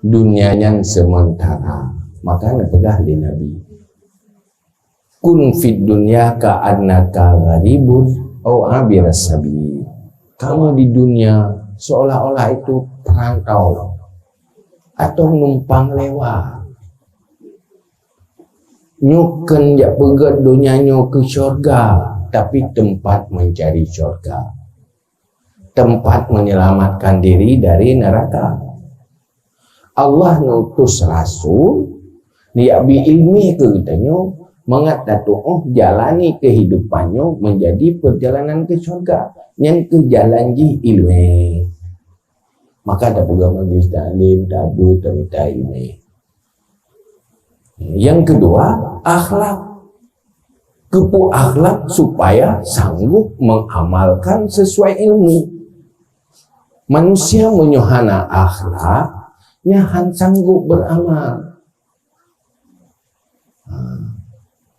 dunianya sementara. Makanya pegah di Nabi, kun fid dunya ka'annaka gharibun aw abiras sabil. Kamu di dunia seolah-olah itu perantau atau numpang lewat. Nyuken jak pegat dunianya ke syurga, tapi tempat mencari syurga, tempat menyelamatkan diri dari neraka. Allah ngutus rasul dia bi ilmi ke katanya mengatakan oh jalani kehidupannya menjadi perjalanan ke syurga yang ke jalan ji ilmu. Maka ada pegang majlis taklim tabu minta ilmu. Yang kedua akhlak, kepu akhlak supaya sanggup mengamalkan sesuai ilmu. Manusia menyohana akhlak nyahan sanggup beramal.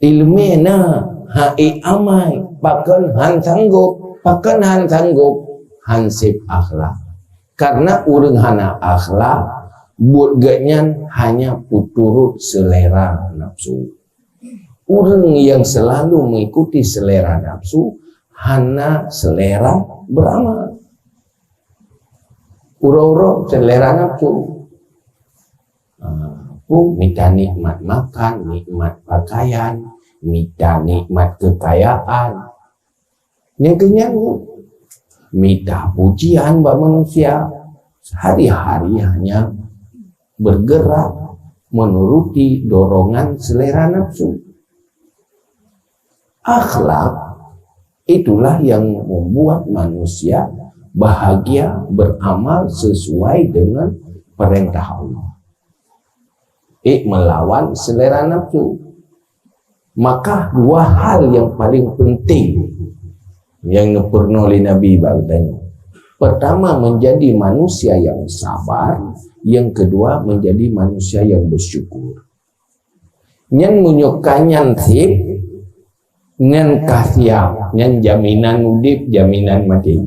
Ilmena hai amai pakan han sanggup hansip akhlak. Karena urang hana akhlak buat ganyan hanya puturut selera nafsu. Urang yang selalu mengikuti selera nafsu hana selera beramal. Ura-ura selera nafsu. Minta nikmat makan, nikmat pakaian, minta nikmat kekayaan. Yang kenyang, minta pujian bagi manusia. Hari-hari hanya bergerak menuruti dorongan selera nafsu. Akhlak itulah yang membuat manusia bahagia beramal sesuai dengan perintah Allah. Melawan selera nafsu. Maka dua hal yang paling penting yang pernah oleh Nabi bagdanya. Pertama menjadi manusia yang sabar, yang kedua menjadi manusia yang bersyukur. Yang menyukannya sip, yang kasiap, yang jaminan udip, jaminan mati.